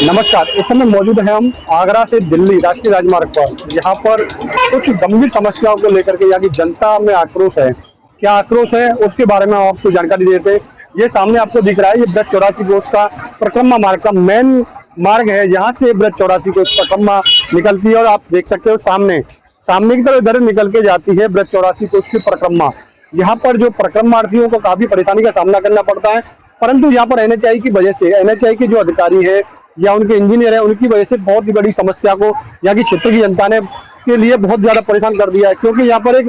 नमस्कार। इस समय मौजूद हैं हम आगरा से दिल्ली राष्ट्रीय राजमार्ग पर। यहाँ पर कुछ गंभीर समस्याओं को लेकर के यहाँ की जनता में आक्रोश है। क्या आक्रोश है उसके बारे में आपको जानकारी देते हैं। ये सामने आपको दिख रहा है, ये ब्रज 84 कोष का परिक्रमा मार्ग का मेन मार्ग है। यहाँ से ब्रज 84 कोष परिक्रमा निकलती है और आप देख सकते हो सामने की तरफ इधर निकल के जाती है ब्रज 84 कोष की परिक्रमा। यहाँ पर जो परिक्रमार्थियों को काफी परेशानी का सामना करना पड़ता है, परंतु यहाँ पर एनएचआई की वजह से, एनएचआई के जो अधिकारी है या उनके इंजीनियर है, उनकी वजह से बहुत ही बड़ी समस्या को यहाँ की क्षेत्र की जनता ने के लिए बहुत ज्यादा परेशान कर दिया है। क्योंकि यहाँ पर एक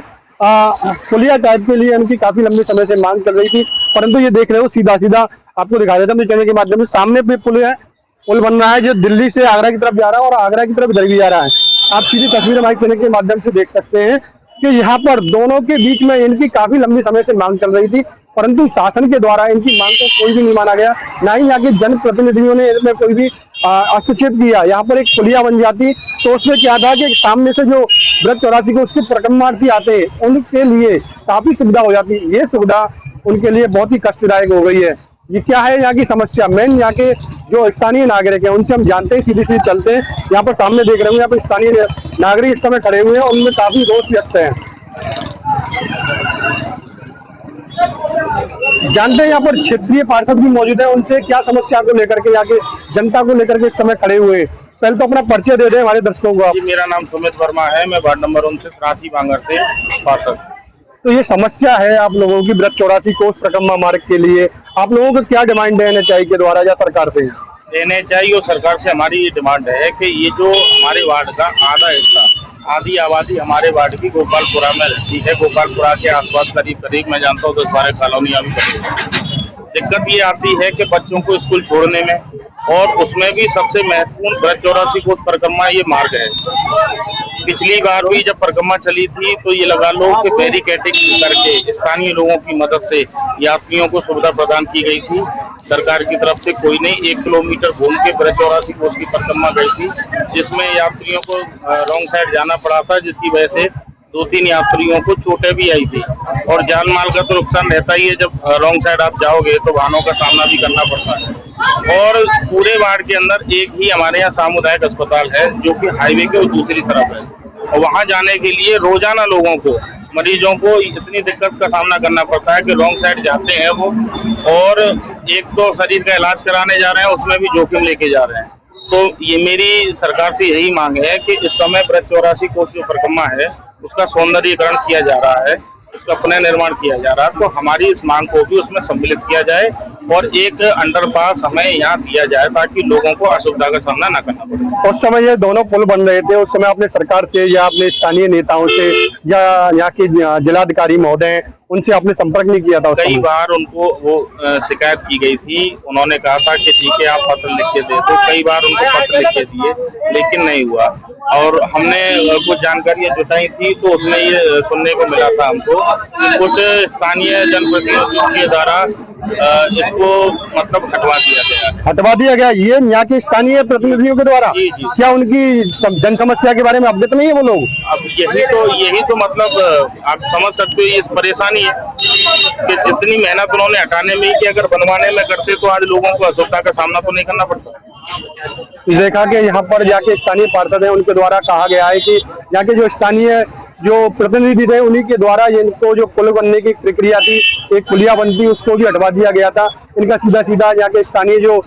पुलिया टाइप के लिए उनकी काफी लंबे समय से मांग चल रही थी, परंतु ये देख रहे हो सीधा सीधा आपको दिखा देता हूँ चैनल के माध्यम से। सामने पे पुल बन रहा है जो दिल्ली से आगरा की तरफ जा रहा है और आगरा की तरफ इधर भी जा रहा है। आप सीधी तस्वीर हमारे चैनल के माध्यम से देख सकते हैं कि यहाँ पर दोनों के बीच में इनकी काफी लंबी समय से मांग चल रही थी, परंतु शासन के द्वारा इनकी मांग को कोई भी नहीं माना गया, ना ही यहाँ के जनप्रतिनिधियों ने इसमें कोई भी हस्तक्षेप किया। यहाँ पर एक पुलिया बन जाती तो उसमें क्या था कि सामने से जो ब्रज 84 को उसके परिक्रमार्थी आते हैं उनके लिए काफी सुविधा हो जाती। ये सुविधा उनके लिए बहुत ही कष्टदायक हो गई है। ये क्या है यहाँ की समस्या, मेन यहाँ के जो स्थानीय नागरिक हैं उनसे हम जानते हैं, सीधे सीधे चलते हैं। यहाँ पर सामने देख रहे हैं, यहाँ पर स्थानीय नागरिक इस समय खड़े हुए हैं, उनमें काफी रोष व्यक्त है। जानते हैं यहाँ पर क्षेत्रीय पार्षद भी मौजूद है, उनसे क्या समस्या को लेकर के, यहाँ के जनता को लेकर के इस समय खड़े हुए हैं। पहले तो अपना परिचय दे दें हमारे दर्शकों को। आप? मेरा नाम सुमित वर्मा है, मैं वार्ड नंबर 29 रांची बांगर से पार्षद। तो ये समस्या है आप लोगों की ब्रज 84 कोष परिक्रमा मार्ग के लिए, आप लोगों को क्या डिमांड है एनएचआई के द्वारा या सरकार से? एनएचआई और सरकार से हमारी ये डिमांड है कि ये जो हमारे वार्ड का आधा हिस्सा, आधी आबादी हमारे वार्ड की गोपालपुरा में रहती है। गोपालपुरा के आसपास करीब मैं जानता हूँ 10-12 कॉलोनियाँ भी बनी। दिक्कत ये आती है कि बच्चों को स्कूल छोड़ने में, और उसमें भी सबसे महत्वपूर्ण ब्रज 84 कोष परिक्रमा ये मार्ग है। पिछली बार हुई जब परिक्रमा चली थी तो ये लगा लो कि बैरिकेडिंग करके स्थानीय लोगों की मदद से यात्रियों को सुविधा प्रदान की गई थी। सरकार की तरफ से कोई नहीं, 1 किलोमीटर घूम के ब्रज 84 कोष की परिक्रमा गई थी, जिसमें यात्रियों को रॉन्ग साइड जाना पड़ा था, जिसकी वजह से 2-3 यात्रियों को चोटें भी आई थी। और जान माल का तो नुकसान रहता ही है, जब रॉन्ग साइड आप जाओगे तो वाहनों का सामना भी करना पड़ता है। और पूरे वार्ड के अंदर एक ही हमारे यहाँ सामुदायिक अस्पताल है जो कि हाईवे के दूसरी तरफ है, और वहाँ जाने के लिए रोजाना लोगों को, मरीजों को इतनी दिक्कत का सामना करना पड़ता है कि रॉन्ग साइड जाते हैं वो, और एक तो शरीर का इलाज कराने जा रहे हैं, उसमें भी जोखिम लेके जा रहे हैं। तो ये मेरी सरकार से यही मांग है कि इस समय ब्रज 84 कोष जो परिक्रमा है उसका सौंदर्यीकरण किया जा रहा है, उसका पुनर्निर्माण किया जा रहा है, तो हमारी इस मांग को भी उसमें सम्मिलित किया जाए और एक अंडरपास हमें यहाँ दिया जाए ताकि लोगों को असुविधा का सामना न करना पड़े। उस समय ये दोनों पुल बन रहे थे, उस समय आपने सरकार से या अपने स्थानीय नेताओं से या यहाँ के जिलाधिकारी महोदय उनसे आपने संपर्क नहीं किया था? कई बार उनको वो शिकायत की गई थी, उन्होंने कहा था कि ठीक है आप पत्र लिख के दे दो। कई बार उनको पत्र लिख के दिए लेकिन नहीं हुआ, और हमने कुछ जानकारियां जुटाई थी तो उसमें ये सुनने को मिला था हमको कि कुछ स्थानीय जनप्रतिनिधियों के द्वारा इसको मतलब हटवा दिया गया। ये यहाँ के स्थानीय प्रतिनिधियों के द्वारा? जी। क्या उनकी जन समस्या के बारे में अवगत नहीं है वो लोग? अब यही तो मतलब आप समझ सकते हो, ये परेशानी है कि जितनी मेहनत उन्होंने हटाने में की, अगर बनवाने में करते तो आज लोगों को असुविधा का सामना तो नहीं करना पड़ता। देखा कि यहाँ पर जाके स्थानीय पार्षद है उनके द्वारा कहा गया है कि यहाँ के जो स्थानीय जो प्रतिनिधि थे उन्हीं के द्वारा इनको जो पुल बनने की प्रक्रिया थी, एक पुलिया बनती उसको भी हटवा दिया गया था। इनका सीधा यहाँ के स्थानीय जो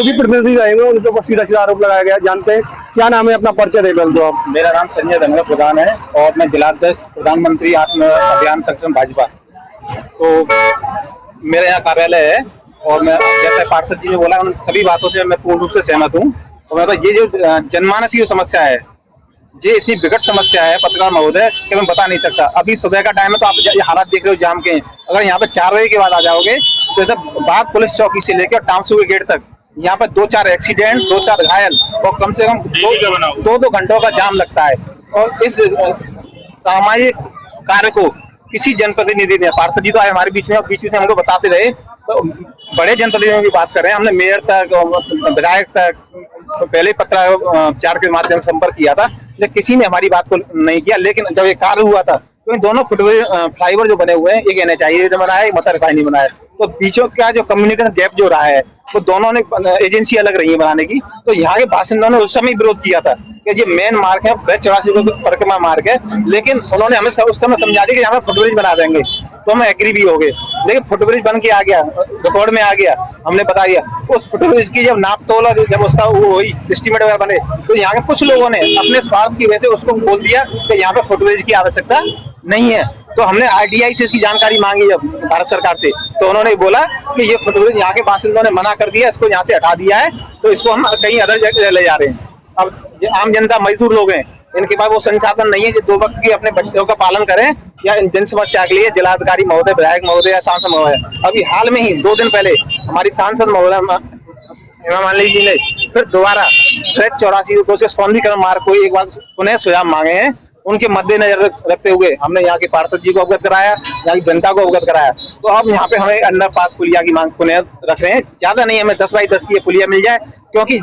भी प्रतिनिधि रहेंगे उनके ऊपर सीधा आरोप लगाया गया। जानते हैं क्या नाम है, अपना परिचय दे दो आप। मेरा नाम संजय धनगर प्रधान है और मैं जिलाध्यक्ष प्रधानमंत्री आत्म अभियान सक्षम भाजपा। तो मेरे यहाँ कार्यालय है और मैं जैसे पार्षद जी ने बोला उन सभी बातों से मैं पूर्ण रूप से सहमत हूँ। और मैं ये जो जनमानस की समस्या है, ये इतनी विकट समस्या है पत्रकार महोदय कि मैं बता नहीं सकता। अभी सुबह का टाइम है तो आप ये हालात देख रहे हो जाम के। अगर यहाँ पे 4 बजे के बाद आ जाओगे तो इधर बाग पुलिस चौकी से लेकर टाउनशिप के गेट तक यहाँ पे 2-4 एक्सीडेंट, 2-4 घायल और कम से कम 2-2 घंटों का जाम लगता है। और इस सामाजिक कार्य को किसी जनप्रतिनिधि ने, पार्षद जी तो आए हमारे बीच में और बीच में हमको बताते रहे, तो बड़े जनप्रतिनिधियों की बात कर रहे हैं, हमने मेयर तक, विधायक तक तो पहले पत्राचार के माध्यम से संपर्क किया था, लेकिन किसी ने हमारी बात को नहीं किया। लेकिन जब ये कार्य हुआ था तो इन दोनों फ्लाईओवर जो बने हुए हैं, एक एनएचआई ने बनाया, एक मटर रिफाइनरी बनाया, तो बीचों का जो कम्युनिकेशन गैप जो रहा है वो दोनों ने एजेंसी अलग रही है बनाने की। तो यहाँ के बासिंदों ने उस समय विरोध किया था कि ये मेन मार्ग है, 84 परिक्रमा मार्ग है, लेकिन उन्होंने हमें उस समय समझा दिया कि यहाँ पे फुटब्रिज बना देंगे, तो हम एग्री भी हो गए। लेकिन फुटब्रिज बन के आ गया, रिकॉर्ड में आ गया, हमने बता दिया। उस फुटब्रिज की जब नाप तोल जब उसका वो हुई एस्टीमेट वगैरह बने, तो यहाँ के कुछ लोगों ने अपने स्वार्थ की वजह से उसको बोल दिया कि यहाँ पे फुटब्रिज की आवश्यकता नहीं है। तो हमने आरटीआई से इसकी जानकारी मांगी जब भारत सरकार से, तो उन्होंने बोला कि ये फुटब्रिज यहाँ के बासिंदों ने मना कर दिया, इसको यहाँ से हटा दिया है, तो इसको हम कहीं अदर जगह ले जा रहे हैं। अब आम जनता, मजदूर लोग हैं, इनके पास वो संसाधन नहीं है जो 2 वक्त की अपने बच्चों का पालन करें या इन जन समस्या के लिए जिलाधिकारी महोदय, विधायक महोदय या सांसद महोदय। अभी हाल में ही 2 दिन पहले हमारी सांसद महोदय हेमा मालिनी जी ने फिर दोबारा 84 को सौंदर्यीकरण मार्ग को एक बार पुनः सुझाव मांगे हैं। उनके मद्देनजर रखते हुए हमने यहाँ के पार्षद जी को अवगत कराया, यहाँ की जनता को अवगत कराया। तो अब यहाँ पे हमें अंडरपास पुलिया की मांग पुनः रख रहे हैं। ज्यादा नहीं, हमें 10x10 की पुलिया मिल जाए, क्योंकि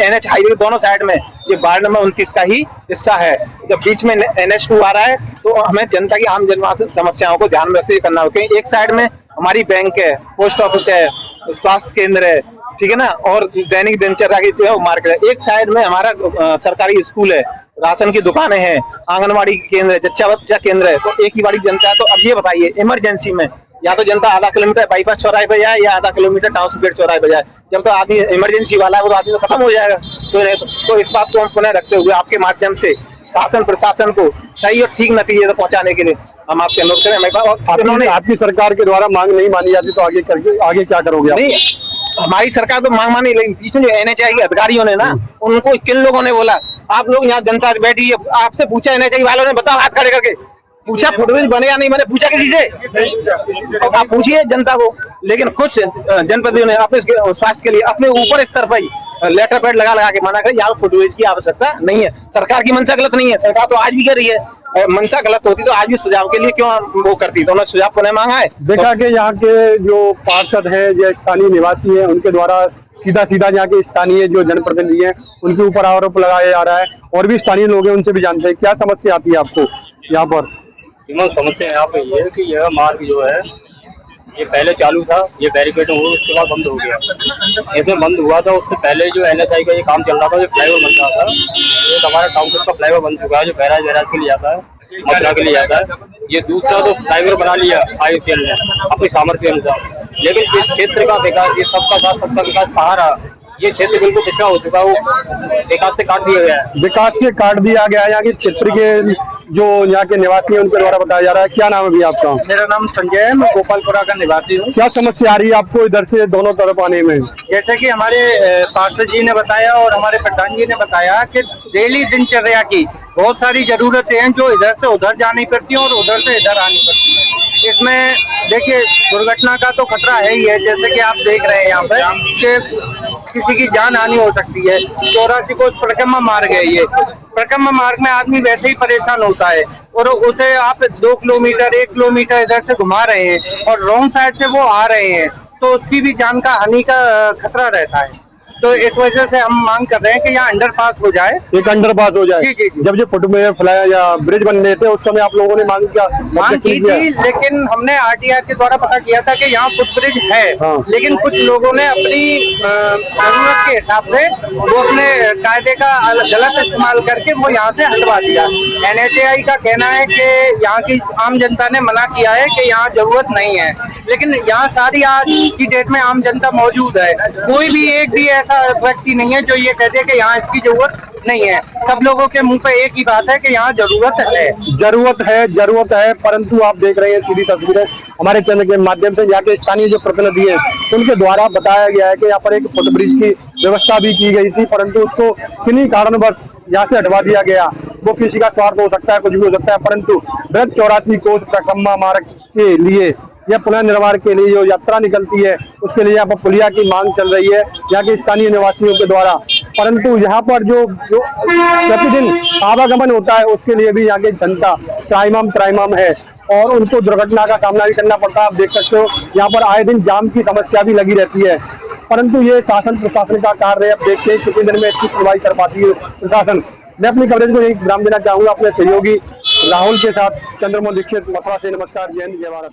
NH हाईवे के दोनों साइड में ये वार्ड नंबर 29 का ही हिस्सा है। जब बीच में NH2 आ रहा है, तो हमें जनता की आम जन समस्याओं को ध्यान में रखते हुए करना होगा। एक साइड में हमारी बैंक है, पोस्ट ऑफिस है, स्वास्थ्य केंद्र है, ठीक है ना, और दैनिक दिनचर्या की जो है वो मार्केट है। एक साइड में हमारा सरकारी स्कूल है, राशन की दुकानें हैं, आंगनबाड़ी केंद्र है, जच्चा बच्चा केंद्र है। तो एक ही बड़ी जनता है। तो अब ये बताइए, इमरजेंसी में या तो जनता आधा किलोमीटर बाईपास चौराहे पे जाए या आधा किलोमीटर टाउन गेट चौराहे पे जाए। जब तो आदमी इमरजेंसी वाला है, वो तो आदमी तो खत्म हो जाएगा। तो इस बात को हम पुनः रखते हुए आपके माध्यम से शासन प्रशासन को सही और ठीक नतीजे तक पहुंचाने के लिए हम आपसे अनुरोध करें। आपकी सरकार के द्वारा मांग नहीं मानी जाती तो आगे क्या करोगे? नहीं, हमारी सरकार तो मांग मानी, लेकिन पीछे जो NHI के अधिकारियों ने ना, उनको किन लोगों ने बोला, आप लोग यहाँ जनता बैठी है, आपसे पूछा NHI वालों ने, बताओ हाथ खड़े करके पूछा फुटब्रिज बने या नहीं बने, पूछा किसी से? तो आप पूछिए जनता को। लेकिन कुछ जनप्रतिनिधियों ने अपने स्वास्थ्य के लिए अपने ऊपर स्तर पर लेटर पैड लगा के मना कर, यहाँ फुटब्रिज की आवश्यकता नहीं है। सरकार की मंशा गलत नहीं है, सरकार तो आज भी कर रही है। मंशा गलत होती तो आज भी सुझाव के लिए क्यों वो करती, तो उन्होंने सुझाव पुनः मांगा है। देखा कि यहाँ के जो पार्षद हैं, जो स्थानीय निवासी हैं, उनके द्वारा सीधा यहाँ के स्थानीय जो जनप्रतिनिधि हैं उनके ऊपर आरोप लगाया जा रहा है, और भी स्थानीय लोग हैं उनसे भी जानते हैं क्या समस्या आती है आपको यहाँ पर? समस्या यहाँ पे ये है कि यह मार्ग जो है ये पहले चालू था, ये बैरिकेड हुआ, उसके बाद बंद हो गया। इसमें बंद हुआ था, उससे पहले जो NHI का ये काम चल रहा था, जो फ्लाईओवर बन रहा था, एक हमारा टाउनशिप का फ्लाईओवर बन चुका है, जो बैराज के लिए आता है, मथुरा के लिए आता है। ये दूसरा तो फ्लाईओवर बना लिया IOCL ने अपनी सामर्थ्य अनुसार, लेकिन इस क्षेत्र का विकास, ये सबका साथ सबका विकास कहाँ रहा? ये क्षेत्र बिल्कुल पिछड़ा हो चुका है, वो विकास से काट दिया गया है। विकास से काट दिया गया है। यहाँ के क्षेत्र के जो यहाँ के निवासी हैं उनके द्वारा बताया जा रहा है। क्या नाम है भैया आपका? मेरा नाम संजय है, मैं गोपालपुरा का निवासी हूँ। क्या समस्या आ रही है आपको इधर से दोनों तरफ आने में? जैसे कि हमारे पार्षद जी ने बताया और हमारे प्रधान जी ने बताया कि डेली दिनचर्या की बहुत सारी जरूरतें हैं जो इधर से उधर जानी पड़ती हैं और उधर से इधर आनी पड़ती है। इसमें देखिए दुर्घटना का तो खतरा है ही है, जैसे कि आप देख रहे हैं यहाँ पे कि किसी की जान हानि हो सकती है। 84 को परिक्रमा मार्ग है, ये परिक्रमा मार्ग में आदमी वैसे ही परेशान होता है, और उसे आप 2 किलोमीटर 1 किलोमीटर इधर से घुमा रहे हैं और रॉन्ग साइड से वो आ रहे हैं, तो उसकी भी जान का हानि का खतरा रहता है। तो इस वजह से हम मांग कर रहे हैं कि यहाँ अंडरपास हो जाए, एक अंडरपास हो जाए। जी। जब ये फुटब्रिज फ्लाई या ब्रिज बन रहे थे उस समय आप लोगों ने मांग की थी, लेकिन हमने RTI के द्वारा पता किया था कि यहाँ फुटब्रिज है। हाँ। लेकिन कुछ लोगों ने अपनी जरूरत के हिसाब से वो अपने कायदे का गलत इस्तेमाल करके वो यहाँ से हटवा दिया। NHI का कहना है कि यहाँ की आम जनता ने मना किया है कि यहाँ जरूरत नहीं है, लेकिन यहाँ सारी आज की डेट में आम जनता मौजूद है। कोई भी एक भी ऐसा व्यक्ति नहीं है जो ये कहते कि यहाँ इसकी जरूरत नहीं है। सब लोगों के मुंह पे एक ही बात है कि यहाँ जरूरत है। परंतु आप देख रहे हैं सीधी तस्वीरें हमारे चैनल के माध्यम से, यहाँ के स्थानीय जो प्रतिनिधि हैं उनके द्वारा बताया गया है कि यहाँ पर एक फुटब्रिज की व्यवस्था भी की गई थी, परंतु उसको किन्हीं कारणवश यहाँ से हटवा दिया गया। वो किसी का स्वार्थ हो सकता है, कुछ भी हो सकता है, परंतु 84 कोस परिक्रमा मार्ग के लिए या पुनर्निर्माण के लिए जो यात्रा निकलती है उसके लिए यहाँ पर पुलिया की मांग चल रही है यहाँ के स्थानीय निवासियों के द्वारा। परंतु यहाँ पर जो प्रतिदिन आवागमन होता है उसके लिए भी यहाँ की जनता त्राहिमाम है और उनको दुर्घटना का सामना भी करना पड़ता है। आप देख सकते हो यहाँ पर आए दिन जाम की समस्या भी लगी रहती है, परंतु ये शासन प्रशासन का कार्य है। अब देखते हैं कितने दिन में इसकी सुनवाई कर पाती है प्रशासन। मैं अपनी कवरेज को यही विराम देना चाहूंगा अपने सहयोगी राहुल के साथ। चंद्रमोहन दीक्षित, मथुरा से। नमस्कार, जय हिंद, जय भारत।